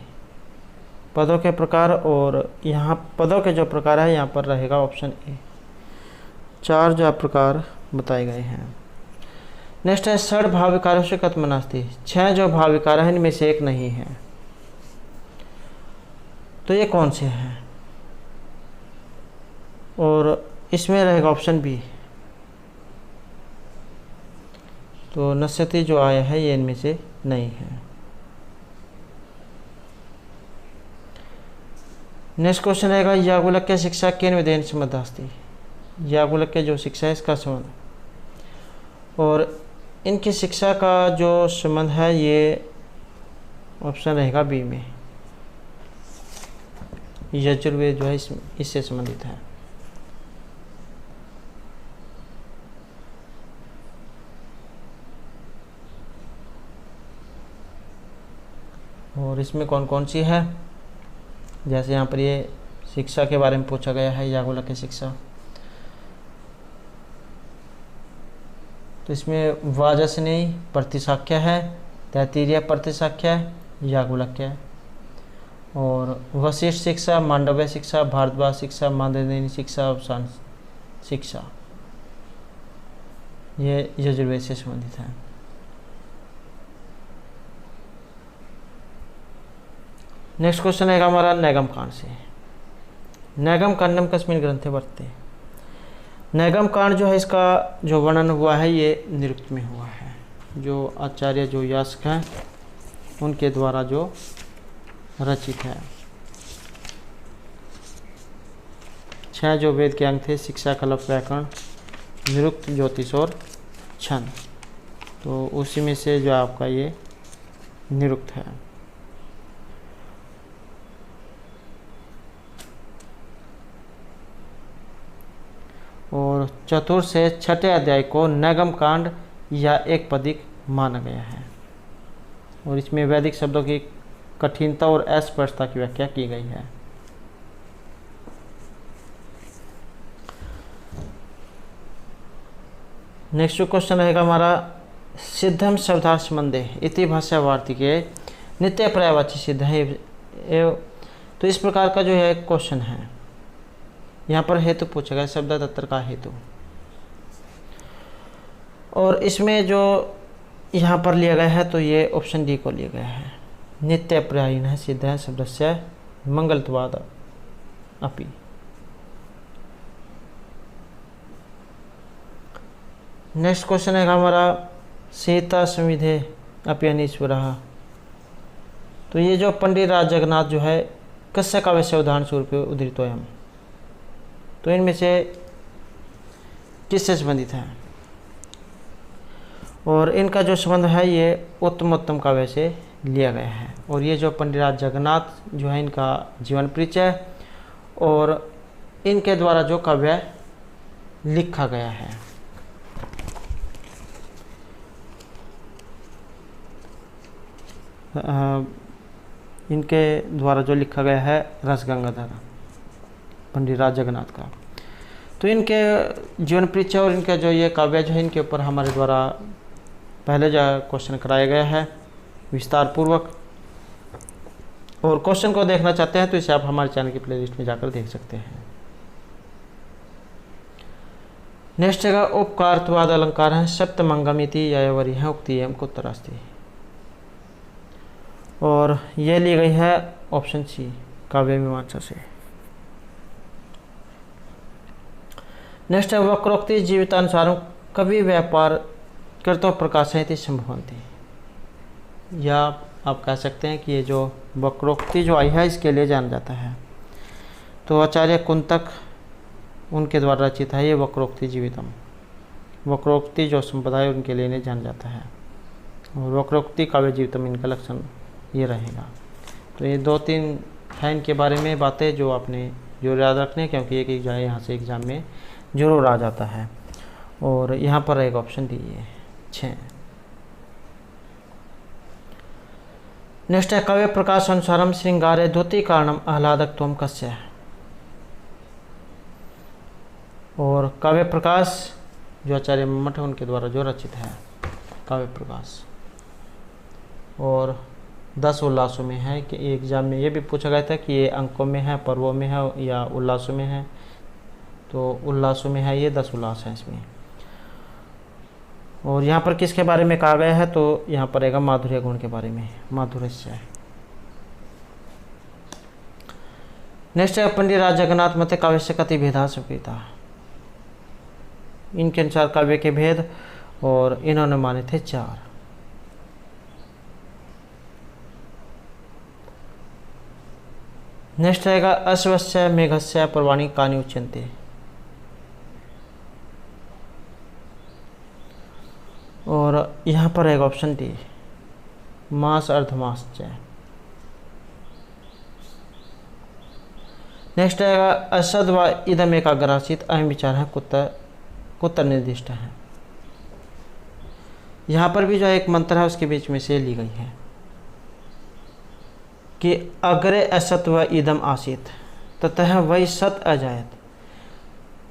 पदों के प्रकार, और यहाँ पदों के जो प्रकार है यहाँ पर रहेगा ऑप्शन ए। 4 जो प्रकार बताए गए हैं। नेक्स्ट है षड भाव विकारों से कथम नास्ति। 6 जो भाव विकार हैं इनमें से एक नहीं है। तो ये कौन से हैं? और इसमें रहेगा ऑप्शन बी। तो नश्यति जो आया है ये इनमें से नहीं है। नेक्स्ट क्वेश्चन रहेगा याज्ञवल्क्य शिक्षा केन विधेयन संबद्ध अस्ति। याज्ञवल्क्य जो शिक्षा है इसका संबंध, और इनकी शिक्षा का जो संबंध है ये ऑप्शन रहेगा बी में। यजुर्वेद जो है इससे संबंधित है। और इसमें कौन कौन सी है? जैसे यहाँ पर ये शिक्षा के बारे में पूछा गया है, याज्ञवल्क्य शिक्षा। तो इसमें वाजसनेयी प्रतिशाख्य है, तैत्तिरीय प्रतिशाख्य है, याज्ञवल्क्य है। और वशिष्ठ शिक्षा, मांडव्य शिक्षा, भारद्वाज शिक्षा, मानदेनी शिक्षा, अवसान शिक्षा, ये यजुर्वेद से संबंधित है। नेक्स्ट क्वेश्चन है हमारा नैगम कांड से। नैगम कांडम कस्मिन् ग्रंथे वर्तते। नैगम कांड जो है इसका जो वर्णन हुआ है ये निरुक्त में हुआ है, जो आचार्य जो यास्क हैं उनके द्वारा जो रचित है। 6 जो वेद के अंग थे, शिक्षा, कल्प, व्याकरण, निरुक्त, ज्योतिष और छंद, तो उसी में से जो आपका ये निरुक्त है। और चतुर्थ से 6ठे अध्याय को नैगम कांड या एक पदिक माना गया है और इसमें वैदिक शब्दों की कठिनता और अस्पष्टता की व्याख्या की गई है। नेक्स्ट जो क्वेश्चन रहेगा हमारा सिद्धम शब्दार्थ संबंधे इति भाषा वार्तिके नित्य पर्यायवाची सिद्ध है। तो इस प्रकार का जो है क्वेश्चन है, यहाँ पर हेतु पूछा गया, शब्द तत्र का हेतु, और इसमें जो यहाँ पर लिया गया है तो ये ऑप्शन डी को लिया गया है। नित्य पर्यायीन है सिद्ध है शब्दस्य मंगलत्वाद अपि। नेक्स्ट क्वेश्चन है हमारा सीता संविधे अपि अनीश्वरः। तो ये जो पंडित राज जगन्नाथ जो है कस्य काव्य से उदाहरण स्वरूप उद्धृतोयम, तो इनमें से किससे संबंधित है? और इनका जो संबंध है ये उत्तमोत्तम काव्य से लिया गया है। और ये जो पंडित राज जगन्नाथ जो है इनका जीवन परिचय और इनके द्वारा जो काव्य लिखा गया है। इनके द्वारा जो लिखा गया है रसगंगाधर, पंडित राज जगन्नाथ का। तो इनके जीवन परिचय और इनका जो ये काव्य जो है इनके ऊपर हमारे द्वारा पहले जो क्वेश्चन कराया गया है विस्तार पूर्वक। और क्वेश्चन को देखना चाहते हैं तो इसे आप हमारे चैनल की प्लेलिस्ट में जाकर देख सकते हैं। नेक्स्ट जगह उपकारत्वाद अलंकार है सप्तमंगमिति यायावरी है उक्ति एवं कुत्तरास्ति, और यह ली गई है ऑप्शन सी काव्य मीमांसा से। नेक्स्ट है वक्रोक्ति जीवितानुसार कवि व्यापार कृतो प्रकाशयति संभवन्ति, या आप कह सकते हैं कि ये जो वक्रोक्ति जो आई है इसके लिए जाना जाता है। तो आचार्य कुंतक उनके द्वारा रचित है ये वक्रोक्ति जीवितम। वक्रोक्ति जो संप्रदाय उनके लिए जाना जाता है और वक्रोक्ति काव्य जीवितम इनका लक्षण ये रहेगा। तो ये 2-3 है इनके बारे में बातें जो आपने जो याद रखने, क्योंकि एक जाए यहाँ से एग्जाम में जरूर आ जाता है। और यहाँ पर एक ऑप्शन दीजिए 6। नेक्स्ट है काव्य प्रकाश अनुसारम श्रृंगारे द्युति कारणम आह्लादक त्वम कस्य। और काव्य प्रकाश जो आचार्य मठ है उनके द्वारा जो रचित है काव्य प्रकाश, और 10 उल्लासों में है कि एग्जाम में ये भी पूछा गया था कि ये अंकों में है, पर्वों में है या उल्लासों में है। तो उल्लासों में है, ये 10 उल्लास है इसमें। और यहाँ पर किसके बारे में कहा गया है तो यहाँ पर रहेगा माधुर्य गुण के बारे में, माधुर्य। नेक्स्ट है पंडित राज जगन्नाथ मते काव्य से कति भेदा स्वीकृता। इनके अनुसार काव्य के भेद और इन्होंने माने थे 4। नेक्स्ट रहेगा अश्वस्य मेघस्य पर्वाणी कानि उच्यन्ते। और यहाँ पर एक ऑप्शन डी मास अर्धमास च। नेक्स्ट रहेगा असद व इदम एकाग्रासित अहम विचार है कुत्तर निर्दिष्ट है। यहाँ पर भी जो एक मंत्र है उसके बीच में से ली गई है कि अग्रे असत व इदम आसीत ततः वै सत अजायत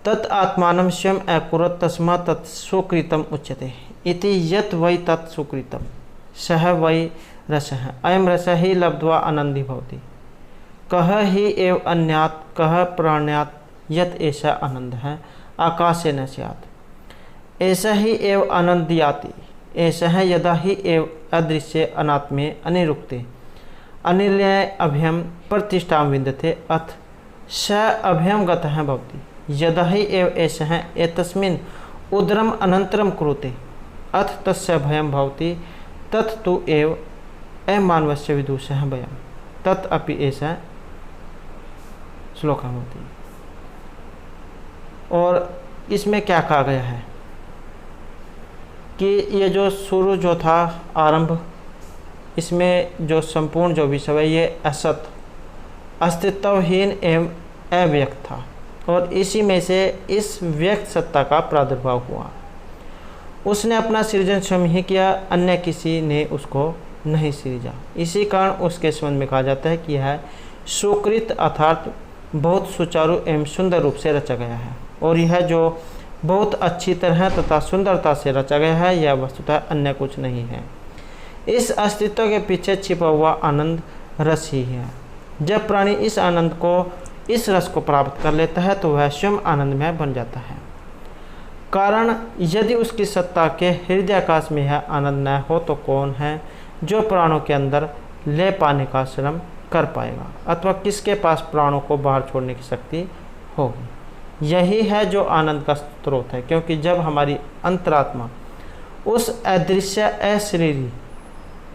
तत् आत्मानं स्वयं अकुरत तस्मा तत् सुकृतम उच्यते इति यत् वै तत् सुकृतम सह वै रसः अयं रसः ही लब्ध्वा आनंदी भवति कह ही एव अन्यात् कह प्राण्यात् यत ऐसा आनंद है आकाशे न स्यात्। ऐसा ही एव आनंद याति ऐसा है यदा ही एव अदृश्य अनात्मे अनिरुक्ते अनिलय अभयम प्रतिष्ठा विन्दते अथ स अभयम गतः भवति। यदा ही एव ऐसा है एतस्मिन् उदरम अनंतरम कुरुते अथ तस्य भयम भवति तत् तु एव अमानवस्य विदुषः भयम तत् अपि ऐसा श्लोक होती। और इसमें क्या कहा गया है कि ये जो शुरू जो था आरंभ, इसमें जो संपूर्ण जो विषय है ये असत अस्तित्वहीन एवं अव्यक्त था और इसी में से इस व्यक्त सत्ता का प्रादुर्भाव हुआ। उसने अपना सृजन स्वयं ही किया, अन्य किसी ने उसको नहीं सृजा। इसी कारण उसके संबंध में कहा जाता है कि यह सुकृत अर्थात बहुत सुचारू एवं सुंदर रूप से रचा गया है और यह जो बहुत अच्छी तरह तथा सुंदरता से रचा गया है यह वस्तुतः अन्य कुछ नहीं है। इस अस्तित्व के पीछे छिपा हुआ आनंद रस ही है। जब प्राणी इस आनंद को इस रस को प्राप्त कर लेता है तो वह स्वयं आनंदमय बन जाता है। कारण यदि उसकी सत्ता के हृदय आकाश में यह आनंद न हो तो कौन है जो प्राणों के अंदर ले पाने का श्रम कर पाएगा अथवा किसके पास प्राणों को बाहर छोड़ने की शक्ति होगी। यही है जो आनंद का स्रोत है, क्योंकि जब हमारी अंतरात्मा उस अदृश्य अशरीरी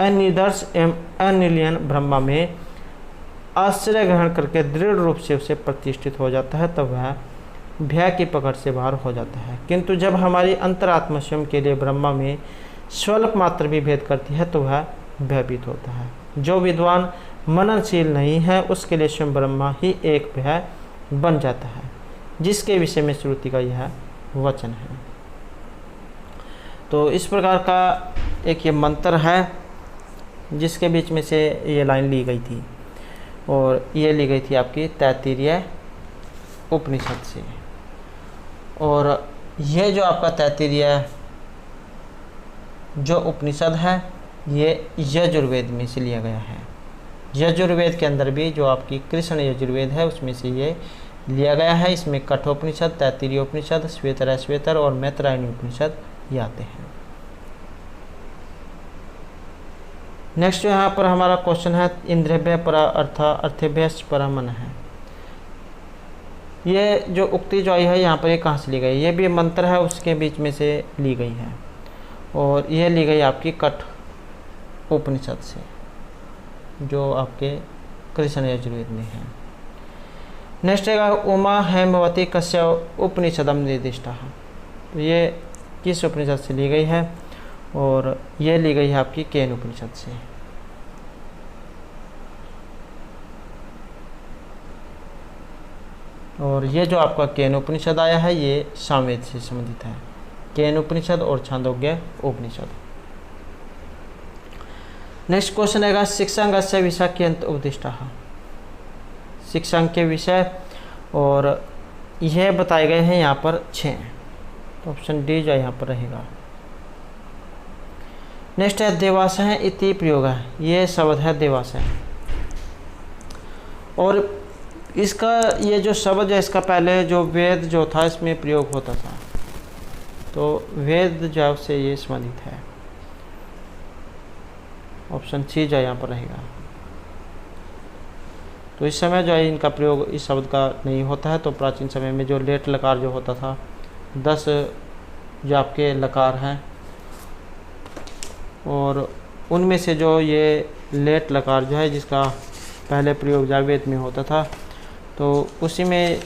अनिदर्श एवं अनिलियन ब्रह्मा में आश्रय ग्रहण करके दृढ़ रूप से उसे प्रतिष्ठित हो जाता है तब वह भय की पकड़ से बाहर हो जाता है। किंतु जब हमारी अंतरात्मा स्वयं के लिए ब्रह्मा में स्वल्प मात्र भी भेद करती है तो वह भयभीत होता है। जो विद्वान मननशील नहीं है उसके लिए स्वयं ब्रह्मा ही एक भय बन जाता है, जिसके विषय में श्रुति का यह वचन है। तो इस प्रकार का एक ये मंत्र है जिसके बीच में से ये लाइन ली गई थी और ये ली गई थी आपकी तैत्तिरीय उपनिषद से। और ये जो आपका तैत्तिरीय जो उपनिषद है ये यजुर्वेद में से लिया गया है। यजुर्वेद के अंदर भी जो आपकी कृष्ण यजुर्वेद है उसमें से ये लिया गया है। इसमें कठोपनिषद, तैत्तिरीय उपनिषद, श्वेतर और मैत्रायणी उपनिषद ये आते हैं। नेक्स्ट जो यहाँ पर हमारा क्वेश्चन है इंद्रियभ्य परा अर्थेभ्य परा मन है। ये जो उक्ति जो आई है यहाँ पर ये कहाँ से ली गई? ये भी मंत्र है उसके बीच में से ली गई है और ये ली गई आपकी कठ उपनिषद से जो आपके कृष्ण यजुर्वेद में है। नेक्स्ट है उमा हेमवती कस्य उपनिषदम निर्दिष्टा। तो ये किस उपनिषद से ली गई है? और ये ली गई है आपकी केन उपनिषद से। और ये जो आपका केन उपनिषद आया है ये सामवेद से संबंधित है, केन उपनिषद और छांदोग्य उपनिषद। नेक्स्ट क्वेश्चन है शिक्षांगस्य विषयाख्यंत उपदिष्टा। शिक्षांग के विषय और यह बताए गए हैं यहाँ पर 6। तो ऑप्शन डी जो यहाँ पर रहेगा। नेक्स्ट है देवाशय इति प्रयोग है। ये शब्द है देवाशय और इसका ये जो शब्द है इसका पहले जो वेद जो था इसमें प्रयोग होता था। तो वेद जो से ये संबंधित है। ऑप्शन सी जो यहाँ पर रहेगा। तो इस समय जो है इनका प्रयोग इस शब्द का नहीं होता है। तो प्राचीन समय में जो लेट लकार जो होता था 10 जो आपके लकार हैं और उनमें से जो ये लेट लकार जो है जिसका पहले प्रयोग जावेद में होता था तो उसी में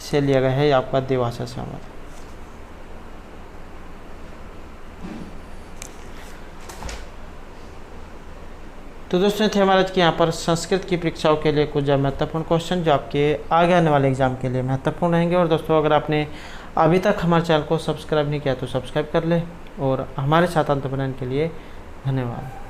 से लिया गया है आपका देवाशय शब्द। तो दोस्तों थे हमारे आज के यहाँ पर संस्कृत की परीक्षाओं के लिए कुछ महत्वपूर्ण क्वेश्चन जो आपके आगे आने वाले एग्जाम के लिए महत्वपूर्ण रहेंगे। और दोस्तों अगर आपने अभी तक हमारे चैनल को सब्सक्राइब नहीं किया तो सब्सक्राइब कर ले और हमारे साथ अंत बनाने के लिए धन्यवाद।